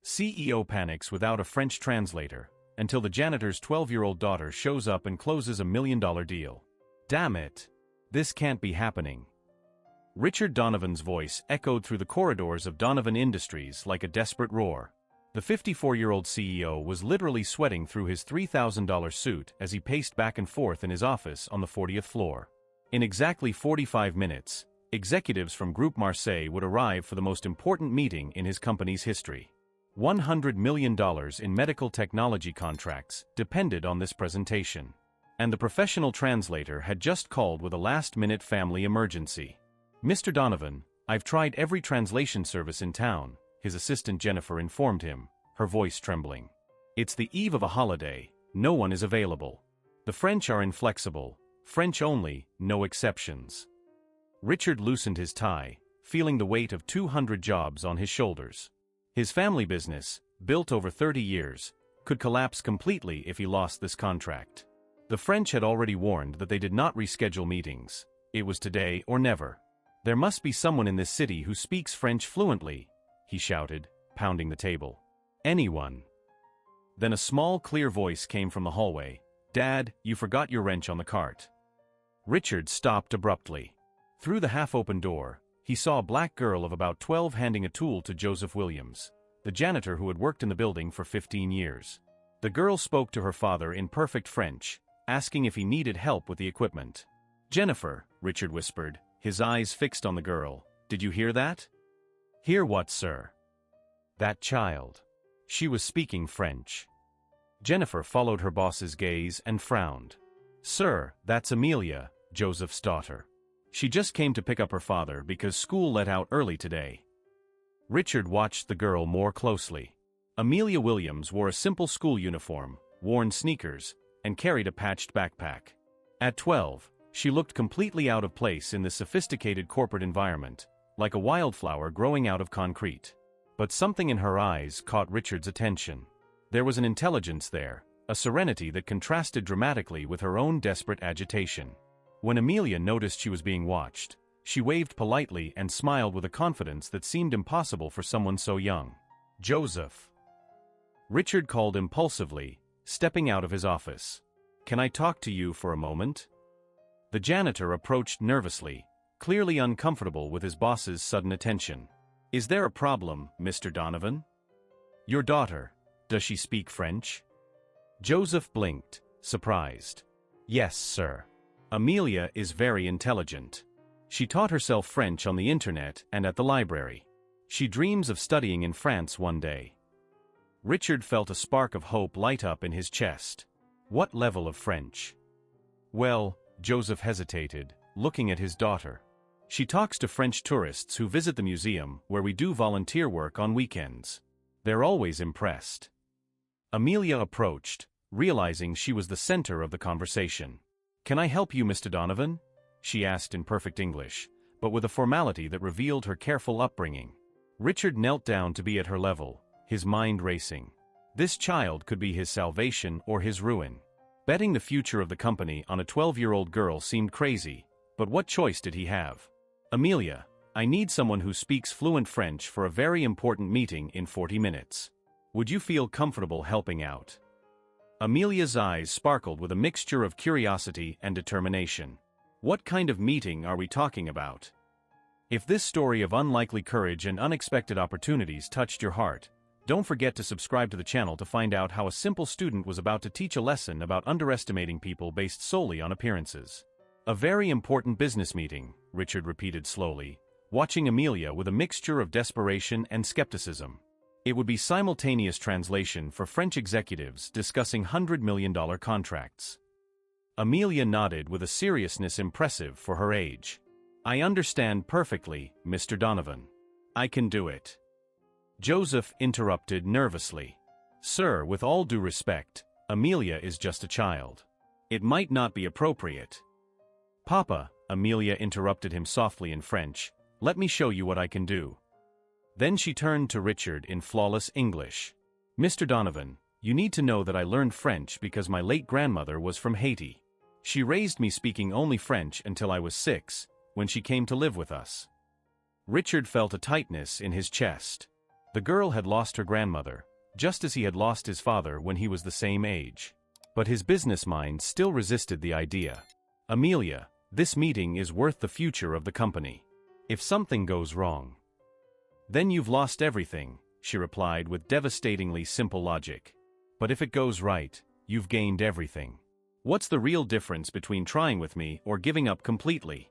CEO panics without a French translator, until the janitor's 12-year-old daughter shows up and closes a $1 million deal. Damn it! This can't be happening. Richard Donovan's voice echoed through the corridors of Donovan Industries like a desperate roar. The 54-year-old CEO was literally sweating through his $3,000 suit as he paced back and forth in his office on the 40th floor. In exactly 45 minutes, executives from Groupe Marseille would arrive for the most important meeting in his company's history. $100 million in medical technology contracts depended on this presentation. And the professional translator had just called with a last-minute family emergency. "Mr. Donovan, I've tried every translation service in town," his assistant Jennifer informed him, her voice trembling. "It's the eve of a holiday, no one is available. The French are inflexible, French only, no exceptions." Richard loosened his tie, feeling the weight of 200 jobs on his shoulders. His family business, built over 30 years, could collapse completely if he lost this contract. The French had already warned that they did not reschedule meetings. It was today or never. "There must be someone in this city who speaks French fluently," he shouted, pounding the table. "Anyone." Then a small, clear voice came from the hallway. "Dad, you forgot your wrench on the cart." Richard stopped abruptly. Through the half-open door, he saw a black girl of about 12 handing a tool to Joseph Williams, the janitor who had worked in the building for 15 years. The girl spoke to her father in perfect French, asking if he needed help with the equipment. "Jennifer," Richard whispered, his eyes fixed on the girl, "did you hear that?" "Hear what, sir?" "That child." She was speaking French. Jennifer followed her boss's gaze and frowned. "Sir, that's Amelia, Joseph's daughter. She just came to pick up her father because school let out early today." Richard watched the girl more closely. Amelia Williams wore a simple school uniform, worn sneakers, and carried a patched backpack. At 12, she looked completely out of place in this sophisticated corporate environment, like a wildflower growing out of concrete. But something in her eyes caught Richard's attention. There was an intelligence there, a serenity that contrasted dramatically with her own desperate agitation. When Amelia noticed she was being watched, she waved politely and smiled with a confidence that seemed impossible for someone so young. "Joseph." Richard called impulsively, stepping out of his office. "Can I talk to you for a moment?" The janitor approached nervously, clearly uncomfortable with his boss's sudden attention. "Is there a problem, Mr. Donovan?" "Your daughter, does she speak French?" Joseph blinked, surprised. "Yes, sir. Amelia is very intelligent. She taught herself French on the internet and at the library. She dreams of studying in France one day." Richard felt a spark of hope light up in his chest. What level of French? "Well," Joseph hesitated, looking at his daughter. "She talks to French tourists who visit the museum where we do volunteer work on weekends. They're always impressed." Amelia approached, realizing she was the center of the conversation. "Can I help you, Mr. Donovan?" she asked in perfect English, but with a formality that revealed her careful upbringing. Richard knelt down to be at her level, his mind racing. This child could be his salvation or his ruin. Betting the future of the company on a 12-year-old girl seemed crazy, but what choice did he have? "Amelia, I need someone who speaks fluent French for a very important meeting in 40 minutes. Would you feel comfortable helping out?" Amelia's eyes sparkled with a mixture of curiosity and determination. "What kind of meeting are we talking about?" If this story of unlikely courage and unexpected opportunities touched your heart, don't forget to subscribe to the channel to find out how a simple student was about to teach a lesson about underestimating people based solely on appearances. "A very important business meeting," Richard repeated slowly, watching Amelia with a mixture of desperation and skepticism. It would be simultaneous translation for French executives discussing $100 million contracts. Amelia nodded with a seriousness impressive for her age. "I understand perfectly, Mr. Donovan. I can do it." Joseph interrupted nervously. "Sir, with all due respect, Amelia is just a child. It might not be appropriate." "Papa," Amelia interrupted him softly in French, "let me show you what I can do." Then she turned to Richard in flawless English. "Mr. Donovan, you need to know that I learned French because my late grandmother was from Haiti. She raised me speaking only French until I was 6, when she came to live with us." Richard felt a tightness in his chest. The girl had lost her grandmother, just as he had lost his father when he was the same age. But his business mind still resisted the idea. Amelia, this meeting is worth the future of the company. If something goes wrong, then you've lost everything, she replied with devastatingly simple logic. But if it goes right, you've gained everything. What's the real difference between trying with me or giving up completely?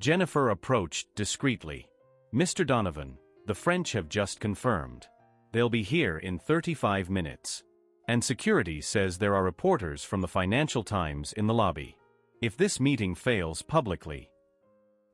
Jennifer approached discreetly. Mr. Donovan, the French have just confirmed. They'll be here in 35 minutes. And security says there are reporters from the Financial Times in the lobby. If this meeting fails publicly.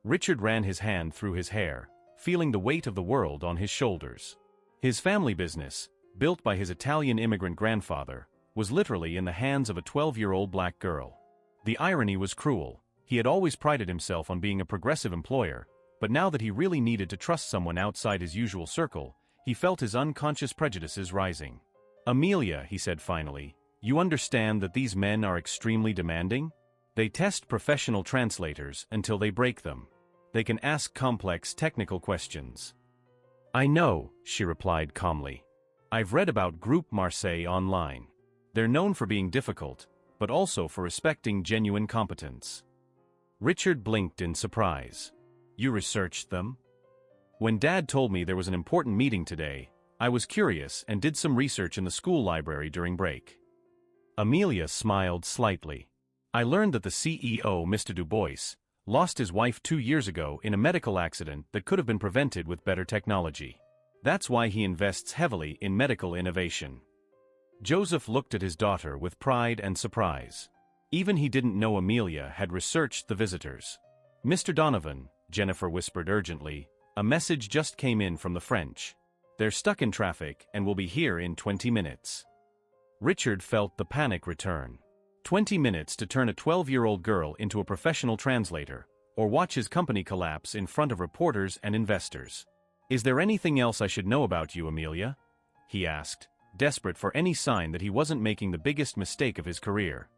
Richard ran his hand through his hair, feeling the weight of the world on his shoulders. His family business, built by his Italian immigrant grandfather, was literally in the hands of a 12-year-old black girl. The irony was cruel. He had always prided himself on being a progressive employer, but now that he really needed to trust someone outside his usual circle, he felt his unconscious prejudices rising. Amelia, he said finally, you understand that these men are extremely demanding? They test professional translators until they break them. They can ask complex technical questions. I know, she replied calmly. I've read about Groupe Marseille online. They're known for being difficult, but also for respecting genuine competence. Richard blinked in surprise. You researched them? When Dad told me there was an important meeting today, I was curious and did some research in the school library during break. Amelia smiled slightly. I learned that the CEO, Mr. Dubois, lost his wife 2 years ago in a medical accident that could have been prevented with better technology. That's why he invests heavily in medical innovation. Joseph looked at his daughter with pride and surprise. Even he didn't know Amelia had researched the visitors. Mr. Donovan, Jennifer whispered urgently, a message just came in from the French. They're stuck in traffic and will be here in 20 minutes. Richard felt the panic return. 20 minutes to turn a 12-year-old girl into a professional translator, or watch his company collapse in front of reporters and investors. Is there anything else I should know about you, Amelia? He asked, desperate for any sign that he wasn't making the biggest mistake of his career.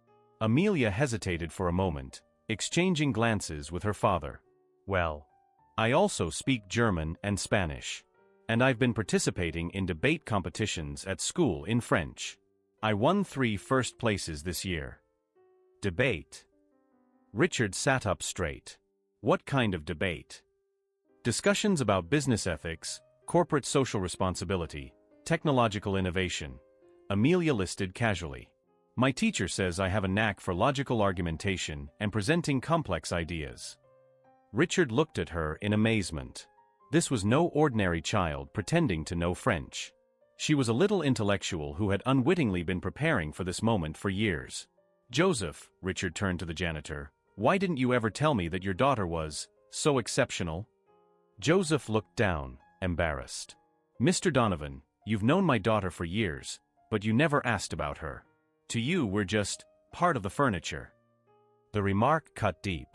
Amelia hesitated for a moment, exchanging glances with her father. Well, I also speak German and Spanish. And I've been participating in debate competitions at school in French. I won 3 first places this year. Debate. Richard sat up straight. What kind of debate? Discussions about business ethics, corporate social responsibility, technological innovation. Amelia listed casually. My teacher says I have a knack for logical argumentation and presenting complex ideas. Richard looked at her in amazement. This was no ordinary child pretending to know French. She was a little intellectual who had unwittingly been preparing for this moment for years. Joseph, Richard turned to the janitor, why didn't you ever tell me that your daughter was so exceptional? Joseph looked down, embarrassed. Mr. Donovan, you've known my daughter for years, but you never asked about her. To you, we're just part of the furniture. The remark cut deep.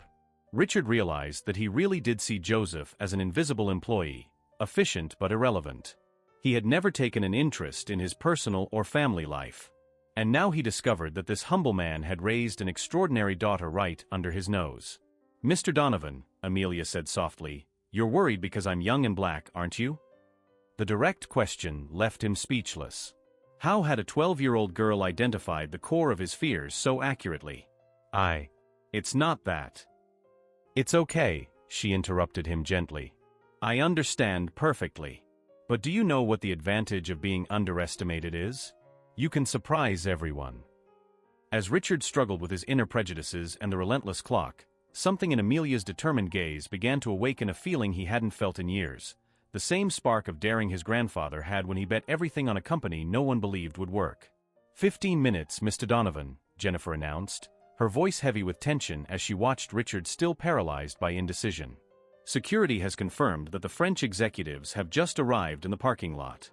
Richard realized that he really did see Joseph as an invisible employee, efficient but irrelevant. He had never taken an interest in his personal or family life. And now he discovered that this humble man had raised an extraordinary daughter right under his nose. Mr. Donovan, Amelia said softly, you're worried because I'm young and black, aren't you? The direct question left him speechless. How had a 12-year-old girl identified the core of his fears so accurately? It's not that. It's okay, she interrupted him gently. I understand perfectly. But do you know what the advantage of being underestimated is? You can surprise everyone. As Richard struggled with his inner prejudices and the relentless clock, something in Amelia's determined gaze began to awaken a feeling he hadn't felt in years, the same spark of daring his grandfather had when he bet everything on a company no one believed would work. 15 minutes, Mr. Donovan, Jennifer announced, her voice heavy with tension as she watched Richard still paralyzed by indecision. Security has confirmed that the French executives have just arrived in the parking lot.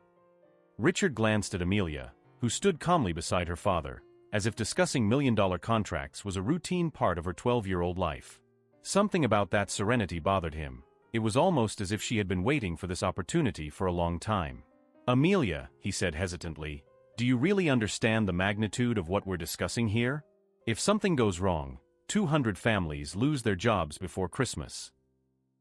Richard glanced at Amelia, who stood calmly beside her father, as if discussing million-dollar contracts was a routine part of her 12-year-old life. Something about that serenity bothered him. It was almost as if she had been waiting for this opportunity for a long time. Amelia, he said hesitantly, do you really understand the magnitude of what we're discussing here? If something goes wrong, 200 families lose their jobs before Christmas.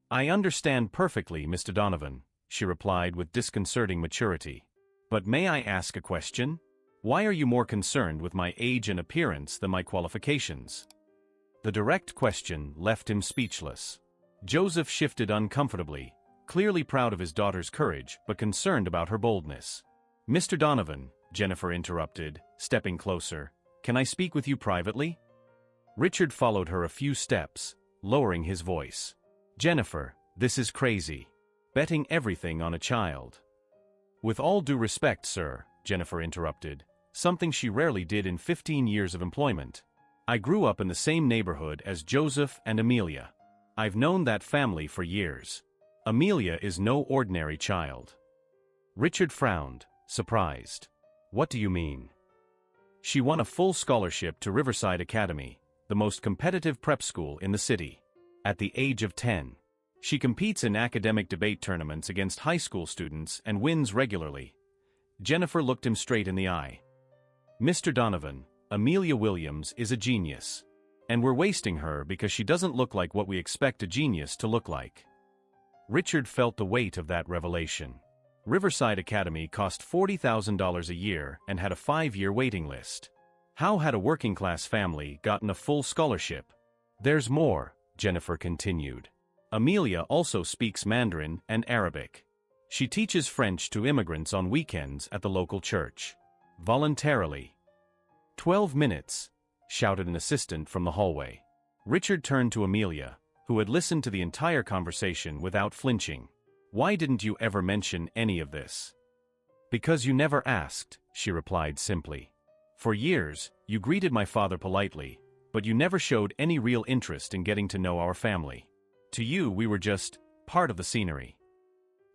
I understand perfectly, Mr. Donovan, she replied with disconcerting maturity. But may I ask a question? Why are you more concerned with my age and appearance than my qualifications? The direct question left him speechless. Joseph shifted uncomfortably, clearly proud of his daughter's courage but concerned about her boldness. Mr. Donovan, Jennifer interrupted, stepping closer, can I speak with you privately? Richard followed her a few steps, lowering his voice. Jennifer, this is crazy. Betting everything on a child. With all due respect, sir, Jennifer interrupted, something she rarely did in 15 years of employment. I grew up in the same neighborhood as Joseph and Amelia. I've known that family for years. Amelia is no ordinary child. Richard frowned, surprised. What do you mean? She won a full scholarship to Riverside Academy, the most competitive prep school in the city. At the age of 10, she competes in academic debate tournaments against high school students and wins regularly. Jennifer looked him straight in the eye. Mr. Donovan, Amelia Williams is a genius. And we're wasting her because she doesn't look like what we expect a genius to look like. Richard felt the weight of that revelation. Riverside Academy cost $40,000 a year and had a 5-year waiting list. How had a working-class family gotten a full scholarship? There's more, Jennifer continued. Amelia also speaks Mandarin and Arabic. She teaches French to immigrants on weekends at the local church. Voluntarily. 12 minutes, shouted an assistant from the hallway. Richard turned to Amelia, who had listened to the entire conversation without flinching. Why didn't you ever mention any of this? Because you never asked, she replied simply. For years, you greeted my father politely, but you never showed any real interest in getting to know our family. To you, we were just part of the scenery.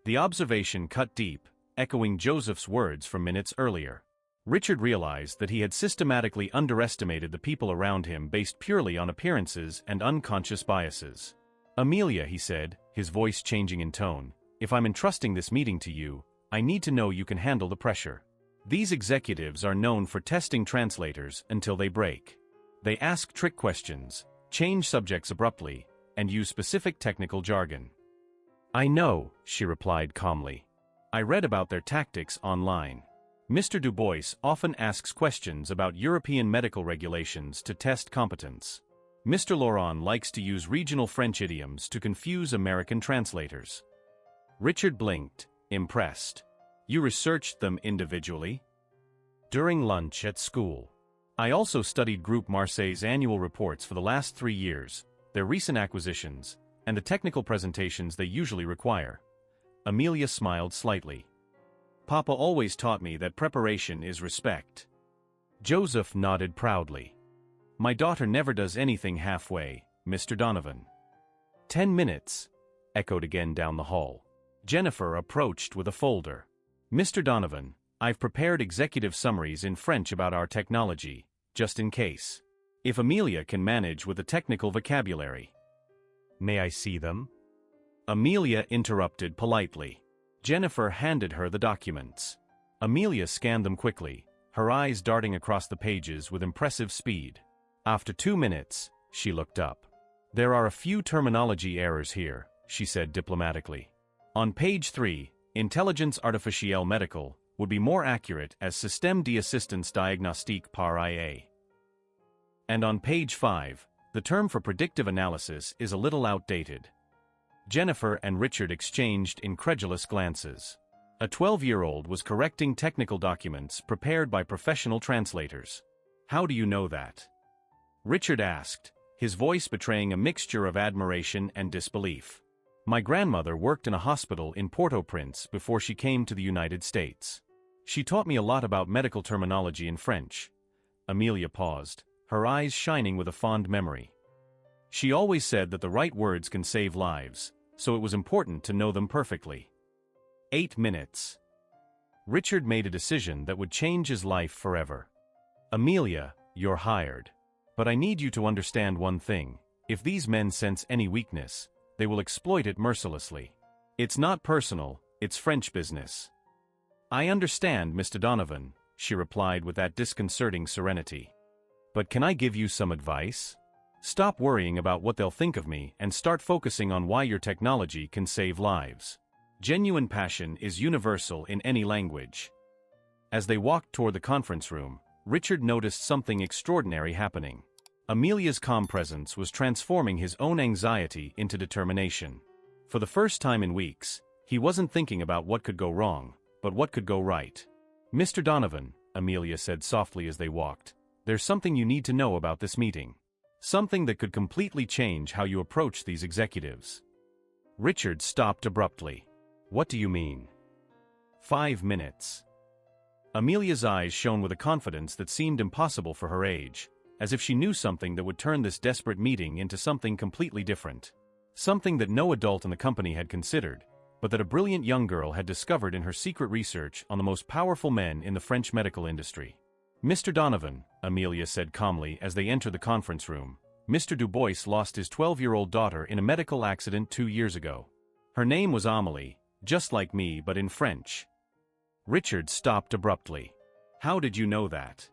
The observation cut deep, echoing Joseph's words from minutes earlier. Richard realized that he had systematically underestimated the people around him based purely on appearances and unconscious biases. Amelia, he said, his voice changing in tone, if I'm entrusting this meeting to you, I need to know you can handle the pressure. These executives are known for testing translators until they break. They ask trick questions, change subjects abruptly, and use specific technical jargon. I know, she replied calmly. I read about their tactics online. Mr. Du Bois often asks questions about European medical regulations to test competence. Mr. Laurent likes to use regional French idioms to confuse American translators. Richard blinked, impressed. You researched them individually? During lunch at school. I also studied Groupe Marseille's annual reports for the last 3 years, their recent acquisitions, and the technical presentations they usually require. Amelia smiled slightly. Papa always taught me that preparation is respect. Joseph nodded proudly. My daughter never does anything halfway, Mr. Donovan. 10 minutes, echoed again down the hall. Jennifer approached with a folder. Mr. Donovan, I've prepared executive summaries in French about our technology, just in case. If Amelia can manage with the technical vocabulary. May I see them? Amelia interrupted politely. Jennifer handed her the documents. Amelia scanned them quickly, her eyes darting across the pages with impressive speed. After 2 minutes, she looked up. There are a few terminology errors here, she said diplomatically. On page 3, Intelligence Artificielle Medical would be more accurate as Système d'Assistance Diagnostique par IA. And on page 5, the term for predictive analysis is a little outdated. Jennifer and Richard exchanged incredulous glances. A 12-year-old was correcting technical documents prepared by professional translators. How do you know that? Richard asked, his voice betraying a mixture of admiration and disbelief. My grandmother worked in a hospital in Port-au-Prince before she came to the United States. She taught me a lot about medical terminology in French. Amelia paused, her eyes shining with a fond memory. She always said that the right words can save lives, so it was important to know them perfectly. 8 minutes. Richard made a decision that would change his life forever. Amelia, you're hired. But I need you to understand one thing. If these men sense any weakness, they will exploit it mercilessly. It's not personal, it's French business. I understand, Mr. Donovan, she replied with that disconcerting serenity. But can I give you some advice? Stop worrying about what they'll think of me and start focusing on why your technology can save lives. Genuine passion is universal in any language. As they walked toward the conference room, Richard noticed something extraordinary happening. Amelia's calm presence was transforming his own anxiety into determination. For the first time in weeks, he wasn't thinking about what could go wrong, but what could go right. "Mr. Donovan," Amelia said softly as they walked, "there's something you need to know about this meeting. Something that could completely change how you approach these executives." Richard stopped abruptly. "What do you mean?" "5 minutes." Amelia's eyes shone with a confidence that seemed impossible for her age, as if she knew something that would turn this desperate meeting into something completely different. Something that no adult in the company had considered, but that a brilliant young girl had discovered in her secret research on the most powerful men in the French medical industry. "Mr. Donovan," Amelia said calmly as they entered the conference room, "Mr. Dubois lost his 12-year-old daughter in a medical accident 2 years ago. Her name was Amélie, just like me but in French." Richard stopped abruptly. "How did you know that?"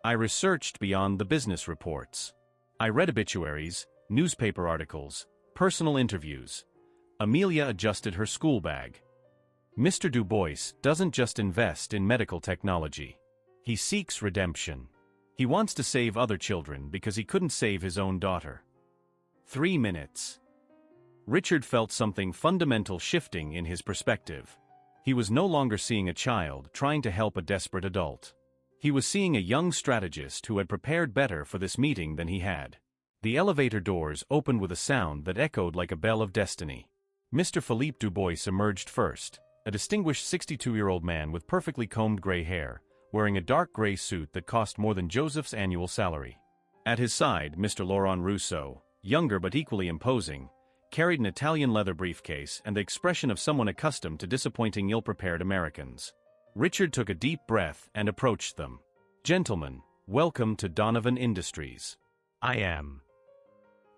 "I researched beyond the business reports. I read obituaries, newspaper articles, personal interviews." Amelia adjusted her school bag. "Mr. Dubois doesn't just invest in medical technology. He seeks redemption. He wants to save other children because he couldn't save his own daughter." 3 minutes. Richard felt something fundamental shifting in his perspective. He was no longer seeing a child trying to help a desperate adult. He was seeing a young strategist who had prepared better for this meeting than he had. The elevator doors opened with a sound that echoed like a bell of destiny. Mr. Philippe Dubois emerged first, a distinguished 62-year-old man with perfectly combed gray hair, wearing a dark gray suit that cost more than Joseph's annual salary. At his side, Mr. Laurent Rousseau, younger but equally imposing, carried an Italian leather briefcase and the expression of someone accustomed to disappointing ill-prepared Americans. Richard took a deep breath and approached them. "Gentlemen, welcome to Donovan Industries. I am."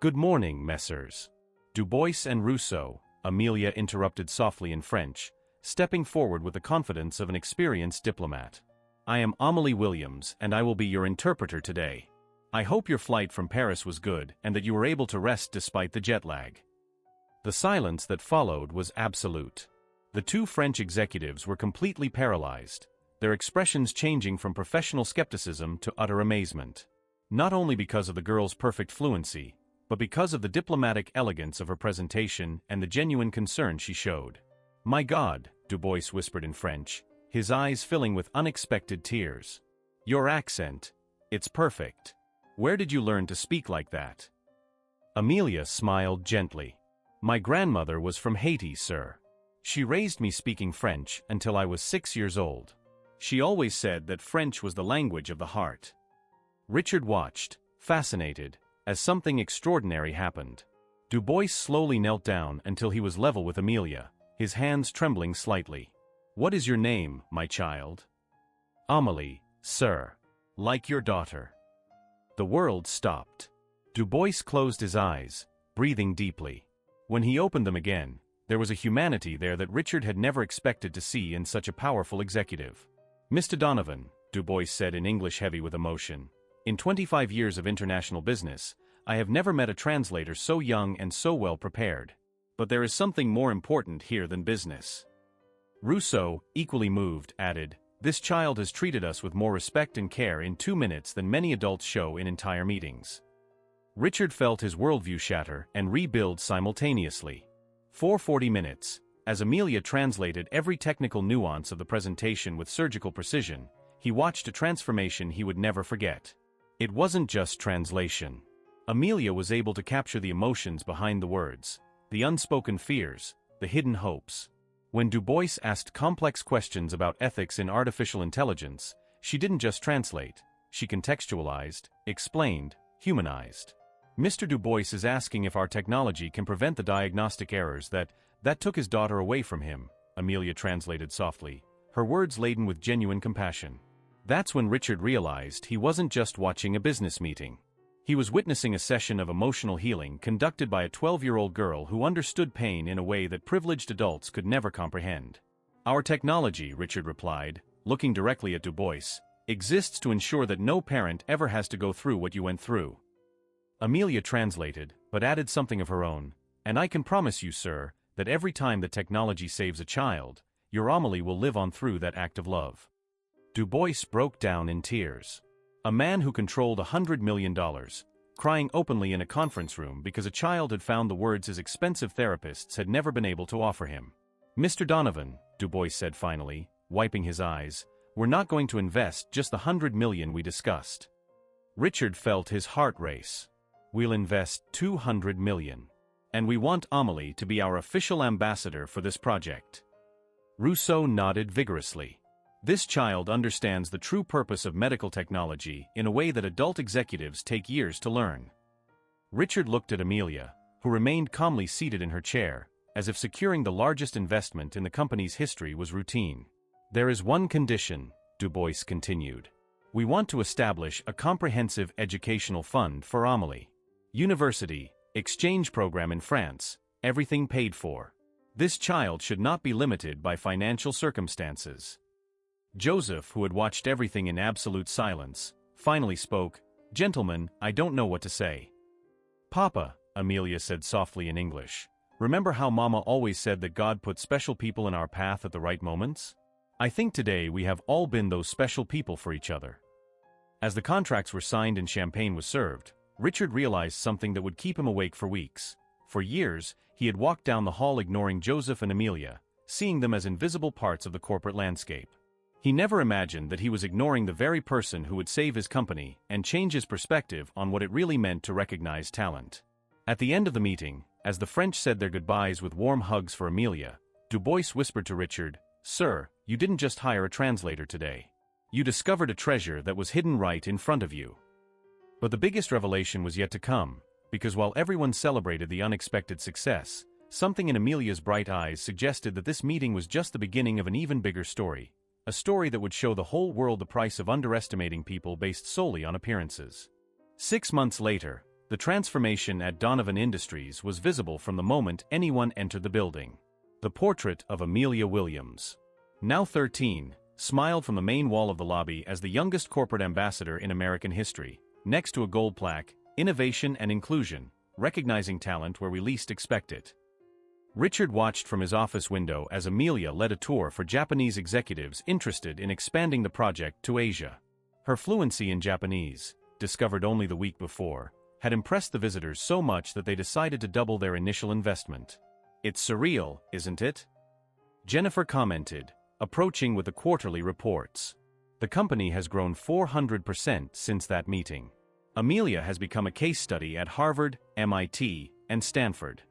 "Good morning, messieurs." "Dubois and Rousseau," Amelia interrupted softly in French, stepping forward with the confidence of an experienced diplomat. "I am Amélie Williams and I will be your interpreter today. I hope your flight from Paris was good and that you were able to rest despite the jet lag." The silence that followed was absolute. The two French executives were completely paralyzed, their expressions changing from professional skepticism to utter amazement. Not only because of the girl's perfect fluency, but because of the diplomatic elegance of her presentation and the genuine concern she showed. "My God," Dubois whispered in French, his eyes filling with unexpected tears. "Your accent, it's perfect. Where did you learn to speak like that?" Amelia smiled gently. "My grandmother was from Haiti, sir. She raised me speaking French until I was 6 years old. She always said that French was the language of the heart." Richard watched, fascinated, as something extraordinary happened. Dubois slowly knelt down until he was level with Amelia, his hands trembling slightly. "What is your name, my child?" "Amélie, sir. Like your daughter." The world stopped. Dubois closed his eyes, breathing deeply. When he opened them again, there was a humanity there that Richard had never expected to see in such a powerful executive. "Mr. Donovan," Dubois said in English heavy with emotion, "in 25 years of international business, I have never met a translator so young and so well prepared. But there is something more important here than business." Rousseau, equally moved, added, "This child has treated us with more respect and care in 2 minutes than many adults show in entire meetings." Richard felt his worldview shatter and rebuild simultaneously. For 40 minutes, as Amelia translated every technical nuance of the presentation with surgical precision, he watched a transformation he would never forget. It wasn't just translation. Amelia was able to capture the emotions behind the words, the unspoken fears, the hidden hopes. When Dubois asked complex questions about ethics in artificial intelligence, she didn't just translate, she contextualized, explained, humanized. "Mr. Dubois is asking if our technology can prevent the diagnostic errors that took his daughter away from him," Amelia translated softly, her words laden with genuine compassion. That's when Richard realized he wasn't just watching a business meeting. He was witnessing a session of emotional healing conducted by a 12-year-old girl who understood pain in a way that privileged adults could never comprehend. "Our technology," Richard replied, looking directly at Dubois, "exists to ensure that no parent ever has to go through what you went through." Amelia translated, but added something of her own, "And I can promise you, sir, that every time that technology saves a child, your Amelie will live on through that act of love. Du Bois broke down in tears. A man who controlled $100 million, crying openly in a conference room because a child had found the words his expensive therapists had never been able to offer him. "Mr. Donovan," Du Bois said finally, wiping his eyes, "we're not going to invest just the $100 million we discussed." Richard felt his heart race. "We'll invest $200 million. And we want Amelie to be our official ambassador for this project." Rousseau nodded vigorously. "This child understands the true purpose of medical technology in a way that adult executives take years to learn." Richard looked at Amelia, who remained calmly seated in her chair, as if securing the largest investment in the company's history was routine. "There is one condition," Du Bois continued. "We want to establish a comprehensive educational fund for Amelie. University, exchange program in France, everything paid for. This child should not be limited by financial circumstances." Joseph, who had watched everything in absolute silence, finally spoke. "Gentlemen, I don't know what to say." "Papa," Amelia said softly in English, "remember how Mama always said that God put special people in our path at the right moments? I think today we have all been those special people for each other." As the contracts were signed and champagne was served, Richard realized something that would keep him awake for weeks. For years, he had walked down the hall ignoring Joseph and Amelia, seeing them as invisible parts of the corporate landscape. He never imagined that he was ignoring the very person who would save his company and change his perspective on what it really meant to recognize talent. At the end of the meeting, as the French said their goodbyes with warm hugs for Amelia, Du Bois whispered to Richard, "Sir, you didn't just hire a translator today. You discovered a treasure that was hidden right in front of you." But the biggest revelation was yet to come, because while everyone celebrated the unexpected success, something in Amelia's bright eyes suggested that this meeting was just the beginning of an even bigger story. A story that would show the whole world the price of underestimating people based solely on appearances. 6 months later, the transformation at Donovan Industries was visible from the moment anyone entered the building. The portrait of Amelia Williams, now 13, smiled from the main wall of the lobby as the youngest corporate ambassador in American history, next to a gold plaque, "Innovation and Inclusion, recognizing talent where we least expect it." Richard watched from his office window as Amelia led a tour for Japanese executives interested in expanding the project to Asia. Her fluency in Japanese, discovered only the week before, had impressed the visitors so much that they decided to double their initial investment. "It's surreal, isn't it?" Jennifer commented, approaching with the quarterly reports. "The company has grown 400% since that meeting. Amelia has become a case study at Harvard, MIT, and Stanford."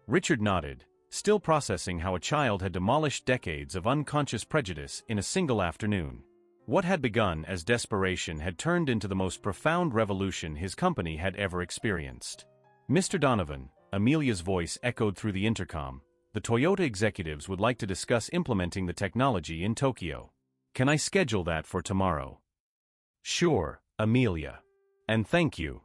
Richard nodded, still processing how a child had demolished decades of unconscious prejudice in a single afternoon. What had begun as desperation had turned into the most profound revolution his company had ever experienced. "Mr. Donovan," Amelia's voice echoed through the intercom, "the Toyota executives would like to discuss implementing the technology in Tokyo. Can I schedule that for tomorrow?" "Sure, Amelia. And thank you."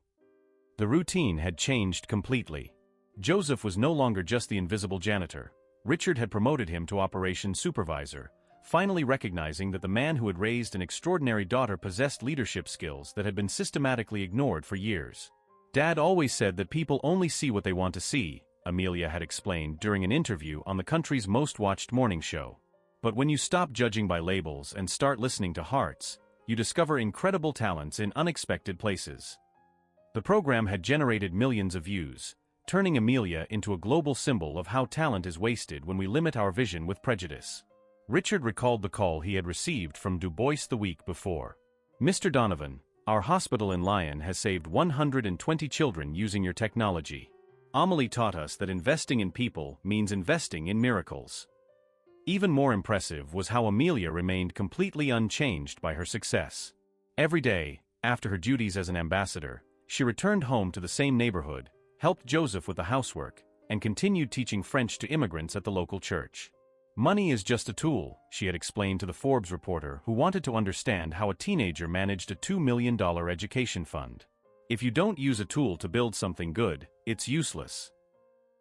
The routine had changed completely. Joseph was no longer just the invisible janitor. Richard had promoted him to operations supervisor, finally recognizing that the man who had raised an extraordinary daughter possessed leadership skills that had been systematically ignored for years. "Dad always said that people only see what they want to see," Amelia had explained during an interview on the country's most watched morning show. "But when you stop judging by labels and start listening to hearts, you discover incredible talents in unexpected places." The program had generated millions of views, turning Amelia into a global symbol of how talent is wasted when we limit our vision with prejudice. Richard recalled the call he had received from Du Bois the week before. "Mr. Donovan, our hospital in Lyon has saved 120 children using your technology. Amelie taught us that investing in people means investing in miracles." Even more impressive was how Amelia remained completely unchanged by her success. Every day, after her duties as an ambassador, she returned home to the same neighborhood, helped Joseph with the housework, and continued teaching French to immigrants at the local church. "Money is just a tool," she had explained to the Forbes reporter who wanted to understand how a teenager managed a $2 million education fund. "If you don't use a tool to build something good, it's useless."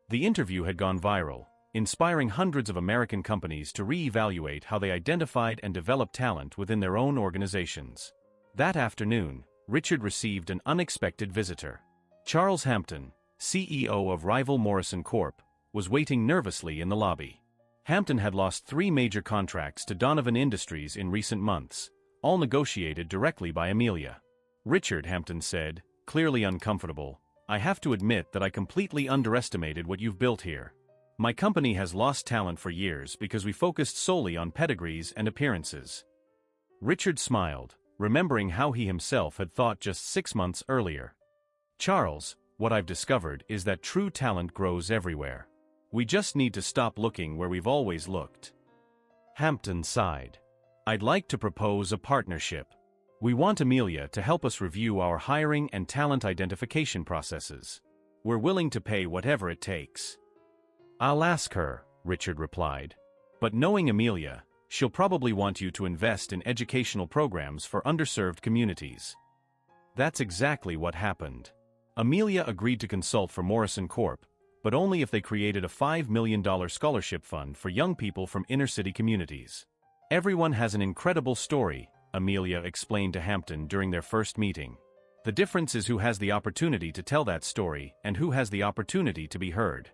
The interview had gone viral, inspiring hundreds of American companies to re-evaluate how they identified and developed talent within their own organizations. That afternoon, Richard received an unexpected visitor. Charles Hampton, CEO of rival Morrison Corp., was waiting nervously in the lobby. Hampton had lost 3 major contracts to Donovan Industries in recent months, all negotiated directly by Amelia. "Richard," Hampton said, clearly uncomfortable, "I have to admit that I completely underestimated what you've built here. My company has lost talent for years because we focused solely on pedigrees and appearances." Richard smiled, remembering how he himself had thought just 6 months earlier. "Charles, what I've discovered is that true talent grows everywhere. We just need to stop looking where we've always looked." Hampton sighed. "I'd like to propose a partnership. We want Amelia to help us review our hiring and talent identification processes. We're willing to pay whatever it takes." "I'll ask her," Richard replied. "But knowing Amelia, she'll probably want you to invest in educational programs for underserved communities." That's exactly what happened. Amelia agreed to consult for Morrison Corp., but only if they created a $5 million scholarship fund for young people from inner-city communities. "Everyone has an incredible story," Amelia explained to Hampton during their first meeting. "The difference is who has the opportunity to tell that story and who has the opportunity to be heard."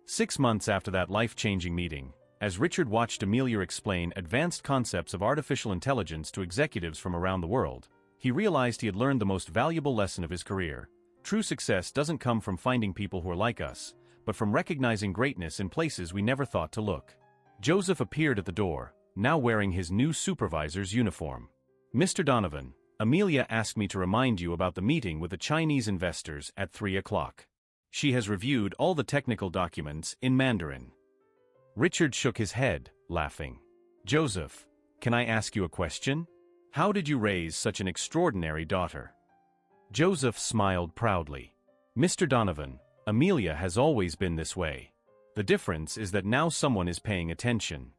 6 months after that life-changing meeting, as Richard watched Amelia explain advanced concepts of artificial intelligence to executives from around the world, he realized he had learned the most valuable lesson of his career. True success doesn't come from finding people who are like us, but from recognizing greatness in places we never thought to look. Joseph appeared at the door, now wearing his new supervisor's uniform. "Mr. Donovan, Amelia asked me to remind you about the meeting with the Chinese investors at 3 o'clock. She has reviewed all the technical documents in Mandarin." Richard shook his head, laughing. "Joseph, can I ask you a question? How did you raise such an extraordinary daughter?" Joseph smiled proudly. "Mr. Donovan, Amelia has always been this way. The difference is that now someone is paying attention."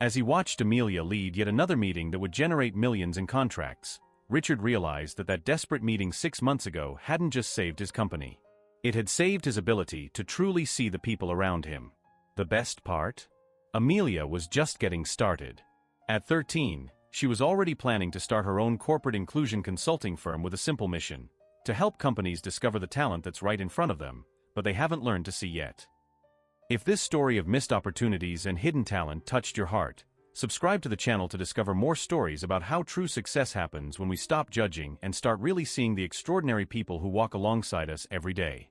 As he watched Amelia lead yet another meeting that would generate millions in contracts, Richard realized that that desperate meeting 6 months ago hadn't just saved his company. It had saved his ability to truly see the people around him. The best part? Amelia was just getting started. At 13, she was already planning to start her own corporate inclusion consulting firm with a simple mission: to help companies discover the talent that's right in front of them, but they haven't learned to see yet. If this story of missed opportunities and hidden talent touched your heart, subscribe to the channel to discover more stories about how true success happens when we stop judging and start really seeing the extraordinary people who walk alongside us every day.